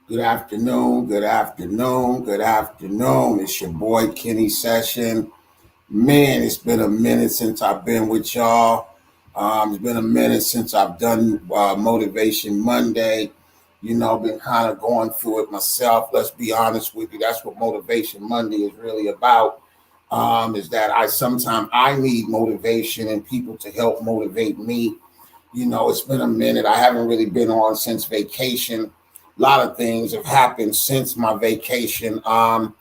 Good afternoon, good afternoon, good afternoon. It's your boy Kenny Session. Man, it's been a minute since I've been with y'all. It's been a minute since I've done Motivation Monday. Been kind of going through it myself. Let's be honest with you. That's what Motivation Monday is really about. Is that sometimes I need motivation and people to help motivate me. It's been a minute. I haven't really been on since vacation. A lot of things have happened since my vacation. And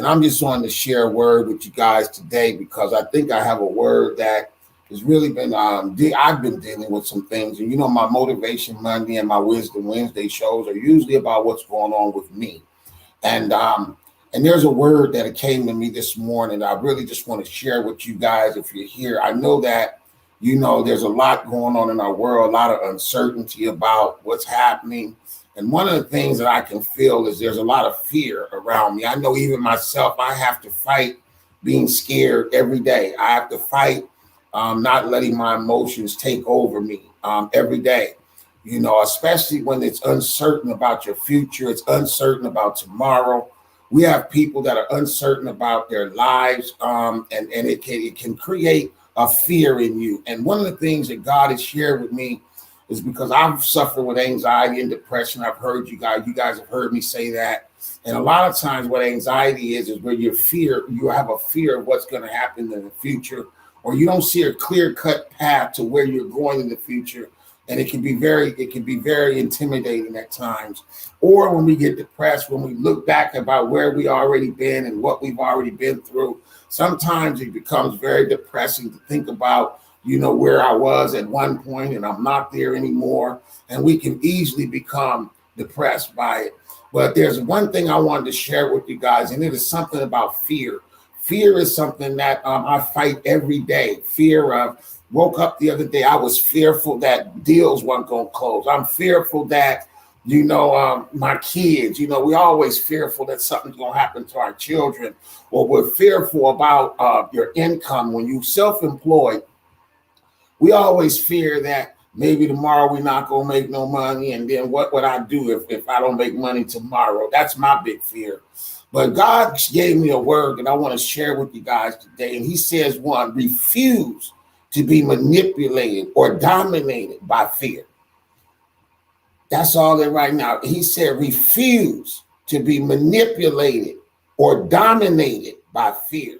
I'm just wanting to share a word with you guys today because I think I have a word that has really been, I've been dealing with some things. And my Motivation Monday and my Wisdom Wednesday shows are usually about what's going on with me. And there's a word that came to me this morning. I really just want to share with you guys if you're here. I know that there's a lot going on in our world, a lot of uncertainty about what's happening. And one of the things that I can feel is there's a lot of fear around me. I know even myself, I have to fight being scared every day. I have to fight not letting my emotions take over me every day, especially when it's uncertain about your future. It's uncertain about tomorrow. We have people that are uncertain about their lives, and it can create a fear in you. And one of the things that God has shared with me is because I've suffered with anxiety and depression. I've heard you guys have heard me say that. And a lot of times what anxiety is where you have a fear of what's going to happen in the future, or you don't see a clear-cut path to where you're going in the future. And it can be very intimidating at times. Or when we get depressed, when we look back about where we already been and what we've already been through, sometimes it becomes very depressing to think about, where I was at one point and I'm not there anymore. And we can easily become depressed by it. But there's one thing I wanted to share with you guys, and it is something about fear. Fear is something that I fight every day. Fear of woke up the other day, I was fearful that deals weren't going to close. I'm fearful that, my kids, we always fearful that something's going to happen to our children, or we're fearful about your income. When you're self-employed, we always fear that maybe tomorrow we're not going to make no money. And then what would I do if I don't make money tomorrow? That's my big fear. But God gave me a word that I want to share with you guys today. And he says, one, refuse to be manipulated or dominated by fear. That's all there right now. He said, refuse to be manipulated or dominated by fear.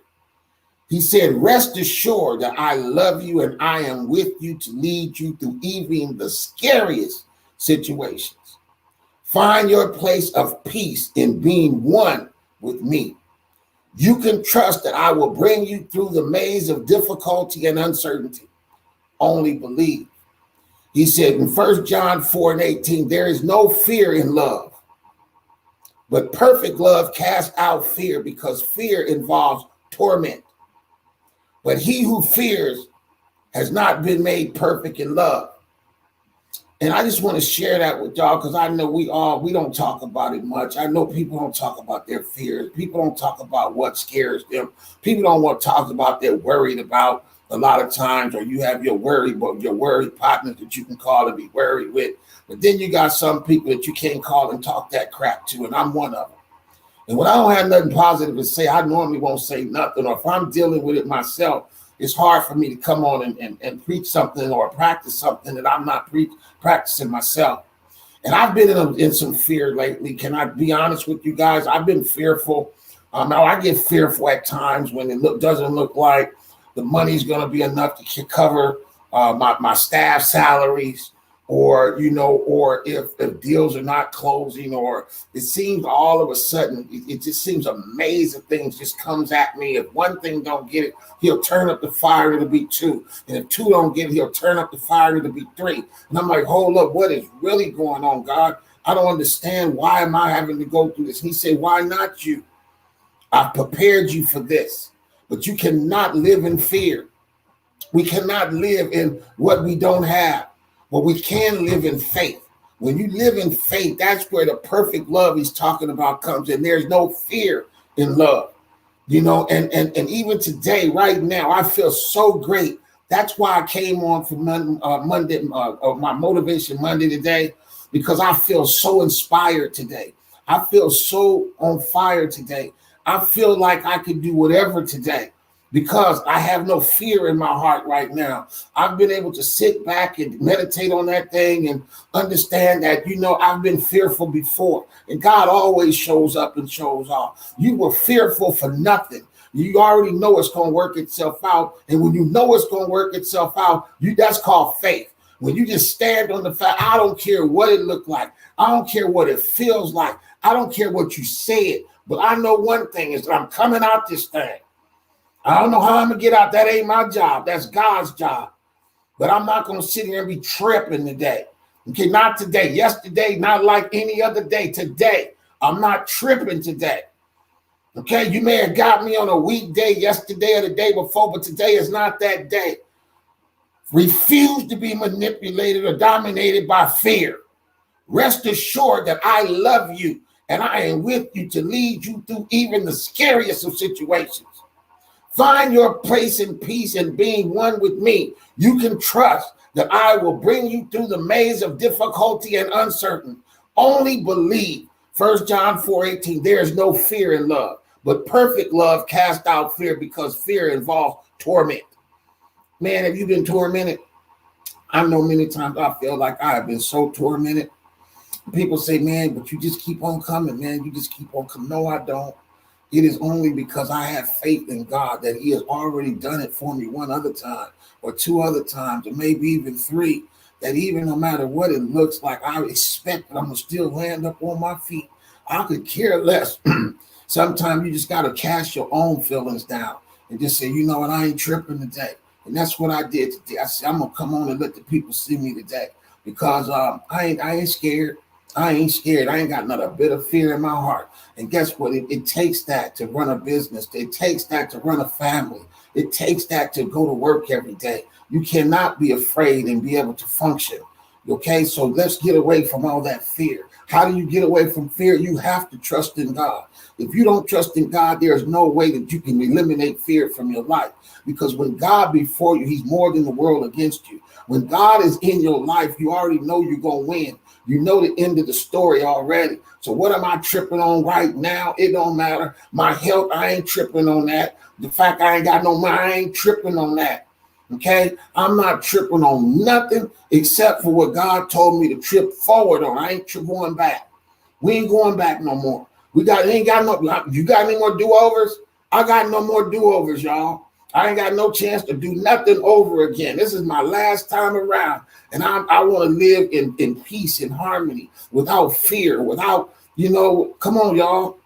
He said, rest assured that I love you and I am with you to lead you through even the scariest situations. Find your place of peace in being one with me. You can trust that I will bring you through the maze of difficulty and uncertainty. Only believe. He said in 1 John 4:18, there is no fear in love, but perfect love casts out fear because fear involves torment. But he who fears has not been made perfect in love. And I just want to share that with y'all because I know we don't talk about it much. I know people don't talk about their fears. People don't talk about what scares them. People don't want to talk about they're worried about a lot of times, or you have your worry partners that you can call and be worried with. But then you got some people that you can't call and talk that crap to, and I'm one of them. And when I don't have nothing positive to say, I normally won't say nothing. Or if I'm dealing with it myself, it's hard for me to come on and preach something or practice something that I'm not practicing myself. And I've been in some fear lately. Can I be honest with you guys? I've been fearful. Now I get fearful at times when it doesn't look like the money's going to be enough to cover my staff salaries, or if deals are not closing, or it seems all of a sudden it just seems a maze of things just comes at me. If one thing don't get it, he'll turn up the fire, it'll be two, and if two don't get it, he'll turn up the fire, it'll be three. And I'm like, hold up, what is really going on, God? I don't understand. Why am I having to go through this? And he said, why not you? I've prepared you for this, but you cannot live in fear. We cannot live in what we don't have. But we can live in faith. When you live in faith, that's where the perfect love he's talking about comes in. There's no fear in love, and even today, right now, I feel so great. That's why I came on for Monday, my Motivation Monday today, because I feel so inspired today. I feel so on fire today. I feel like I could do whatever today because I have no fear in my heart right now. I've been able to sit back and meditate on that thing and understand that, I've been fearful before. And God always shows up and shows off. You were fearful for nothing. You already know it's going to work itself out. And when you know it's going to work itself out, that's called faith. When you just stand on the fact, I don't care what it looked like. I don't care what it feels like. I don't care what you said. But I know one thing is that I'm coming out this thing. I don't know how I'm going to get out. That ain't my job. That's God's job. But I'm not going to sit here and be tripping today. Okay, not today. Yesterday, not like any other day. Today, I'm not tripping today. Okay, you may have got me on a weekday yesterday or the day before, but today is not that day. Refuse to be manipulated or dominated by fear. Rest assured that I love you and I am with you to lead you through even the scariest of situations. Find your place in peace and being one with me. You can trust that I will bring you through the maze of difficulty and uncertainty. Only believe. 1 John 4:18, there is no fear in love, but perfect love casts out fear because fear involves torment. Man, have you been tormented? I know many times I feel like I have been so tormented. People say, man, but you just keep on coming, man. You just keep on coming. No, I don't. It is only because I have faith in God that he has already done it for me one other time or two other times or maybe even three, that even no matter what it looks like, I expect that I'm going to still land up on my feet. I could care less. Sometimes you just got to cast your own feelings down and just say, you know what, I ain't tripping today. And that's what I did today. I said, I'm going to come on and let the people see me today because I ain't scared. I ain't scared. I ain't got not a bit of fear in my heart. And guess what? It takes that to run a business. It takes that to run a family. It takes that to go to work every day. You cannot be afraid and be able to function. Okay, so let's get away from all that fear. How do you get away from fear? You have to trust in God. If you don't trust in God, there's no way that you can eliminate fear from your life. Because when God before you, he's more than the world against you. When God is in your life, you already know you're going to win. You know the end of the story already. So what am I tripping on right now? It don't matter. My health, I ain't tripping on that. The fact I ain't got no money, I ain't tripping on that. Okay? I'm not tripping on nothing except for what God told me to trip forward on. I ain't going back. We ain't going back no more. You got any more do-overs? I got no more do-overs, y'all. I ain't got no chance to do nothing over again. This is my last time around. And I want to live in peace and harmony without fear, without, come on, y'all.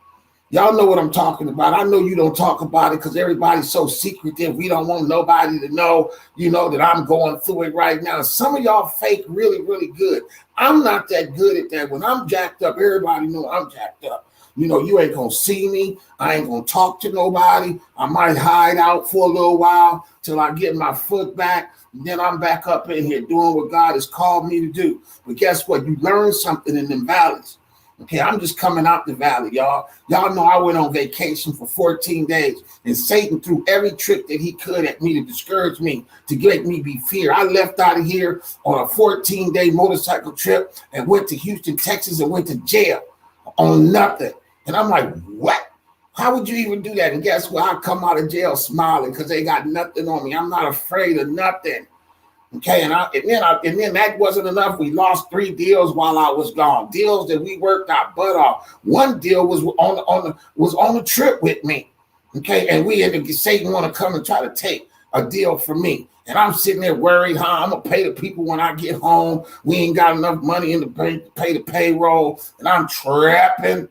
Y'all know what I'm talking about. I know you don't talk about it because everybody's so secretive. We don't want nobody to know, that I'm going through it right now. Some of y'all fake really, really good. I'm not that good at that. When I'm jacked up, everybody know I'm jacked up. You ain't going to see me. I ain't going to talk to nobody. I might hide out for a little while till I get my foot back. And then I'm back up in here doing what God has called me to do. But guess what? You learn something in them valleys. Okay, I'm just coming out the valley, y'all. Y'all know I went on vacation for 14 days, and Satan threw every trick that he could at me to discourage me, to make me be fear. I left out of here on a 14-day motorcycle trip and went to Houston, Texas, and went to jail on nothing. And I'm like, what? How would you even do that? And guess what? I come out of jail smiling because they got nothing on me. I'm not afraid of nothing. Okay, and then that wasn't enough. We lost 3 deals while I was gone. Deals that we worked our butt off. One deal was on the trip with me. Okay, and Satan want to come and try to take a deal from me. And I'm sitting there worried how I'm gonna pay the people when I get home. We ain't got enough money in the bank to pay the payroll, and I'm trapping.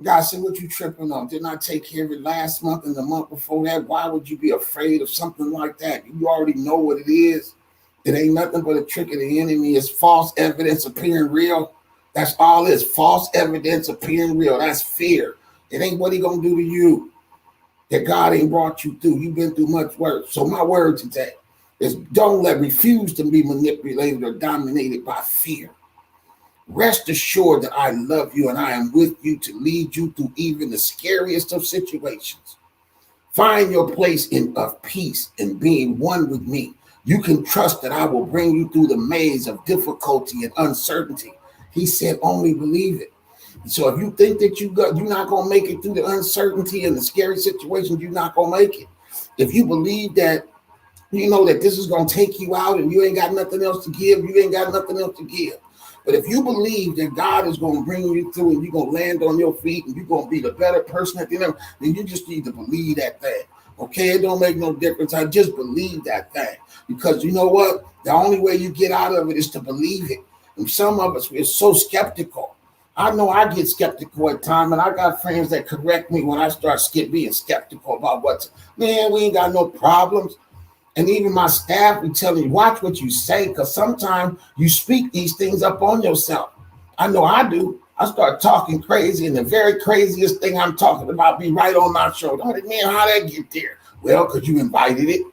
God said, what you tripping on? Didn't I take care of it last month and the month before that? Why would you be afraid of something like that? You already know what it is. It ain't nothing but a trick of the enemy. It's false evidence appearing real. That's all it is. False evidence appearing real. That's fear. It ain't what he gonna do to you that God ain't brought you through. You've been through much work. So my word today is refuse to be manipulated or dominated by fear. Rest assured that I love you and I am with you to lead you through even the scariest of situations. Find your place of peace and being one with me. You can trust that I will bring you through the maze of difficulty and uncertainty. He said, only believe it. So if you think that you're not gonna make it through the uncertainty and the scary situations, you're not gonna make it. If you believe that you know that this is going to take you out and you ain't got nothing else to give, you ain't got nothing else to give. But if you believe that God is going to bring you through and you're going to land on your feet and you're going to be the better person at the end, then you just need to believe that thing. Okay, it don't make no difference. I just believe that thing. Because you know what? The only way you get out of it is to believe it. And some of us, we're so skeptical. I know I get skeptical at times, and I got friends that correct me when I start being skeptical about man, we ain't got no problems. And even my staff be telling you, watch what you say, because sometimes you speak these things up on yourself. I know I do. I start talking crazy, and the very craziest thing I'm talking about be right on my shoulder. I'm like, man, how'd that get there? Well, because you invited it.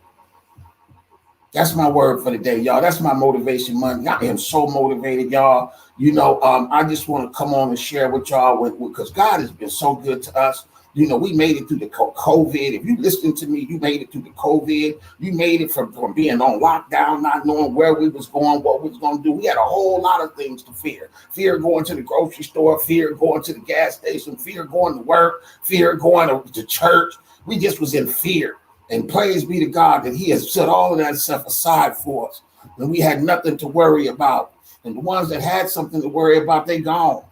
That's my word for the day, y'all. That's my motivation Monday. I am so motivated, y'all. You know, I just want to come on and share with y'all because God has been so good to us. You know, we made it through the COVID. If you listen to me, you made it through the COVID. You made it from being on lockdown, not knowing where we was going, what we was going to do. We had a whole lot of things to fear. Fear going to the grocery store, fear going to the gas station, fear going to work, fear going to church. We just was in fear. And praise be to God that he has set all of that stuff aside for us. And we had nothing to worry about. And the ones that had something to worry about, they gone.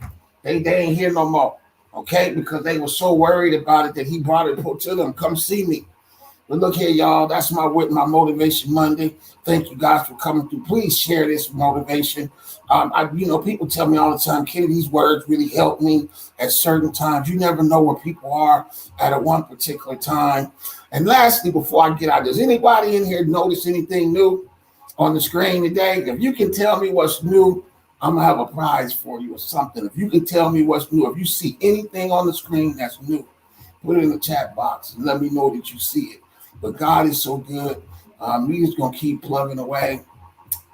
They ain't here no more. Okay, because they were so worried about it that he brought it to them. Come see me. But look here, y'all. That's my motivation Monday. Thank you guys for coming through. Please share this motivation. People tell me all the time, Kenny, these words really help me at certain times. You never know where people are at a one particular time. And lastly, before I get out, does anybody in here notice anything new on the screen today? If you can tell me what's new, I'm going to have a prize for you or something. If you can tell me what's new, if you see anything on the screen that's new, put it in the chat box and let me know that you see it. But God is so good. We're just going to keep plugging away.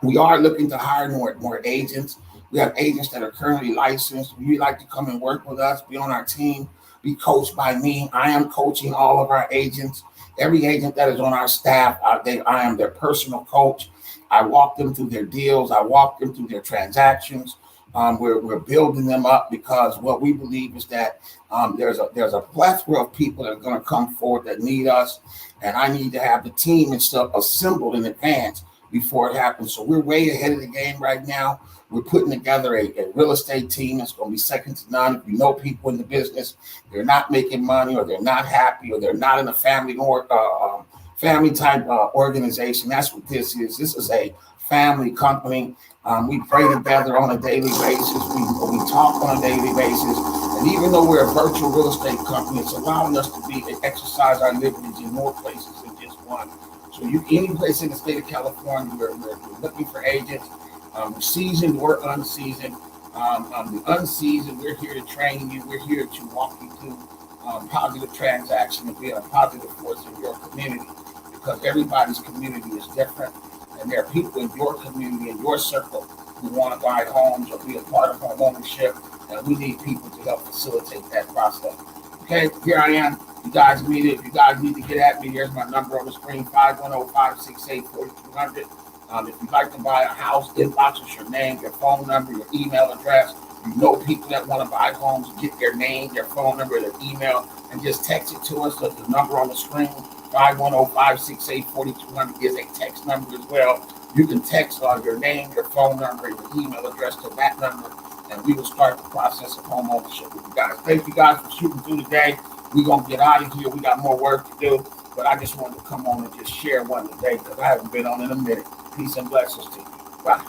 We are looking to hire more agents. We have agents that are currently licensed. If you'd like to come and work with us, be on our team, be coached by me. I am coaching all of our agents. Every agent that is on our staff, I am their personal coach. I walk them through their deals. I walk them through their transactions. We're building them up because what we believe is that there's a plethora of people that are going to come forward that need us, and I need to have the team and stuff assembled in advance before it happens. So we're way ahead of the game right now. We're putting together a real estate team that's going to be second to none. If you know people in the business, they're not making money, or they're not happy, or they're not in a family type organization. That's what this is. This is a family company. We pray together on a daily basis. We talk on a daily basis. And even though we're a virtual real estate company, it's allowing us to exercise our liberties in more places than just one. So any place in the state of California, we're looking for agents, seasoned or unseasoned. The unseasoned, we're here to train you. We're here to walk you through positive transaction and be a positive force in your community, because everybody's community is different. And there are people in your community, in your circle, who want to buy homes or be a part of home ownership. And we need people to help facilitate that process. Okay, here I am. You guys need it. If you guys need to get at me, here's my number on the screen, 510-568-4200. If you'd like to buy a house, inbox us your name, your phone number, your email address. You know people that want to buy homes, get their name, their phone number, their email, and just text it to us. So the number on the screen, 510-568-4200 is a text number as well. You can text your name, your phone number, your email address to that number, and we will start the process of home ownership with you guys. Thank you guys for shooting through today. We're going to get out of here. We got more work to do, but I just wanted to come on and just share one today because I haven't been on in a minute. Peace and blessings to you. Bye.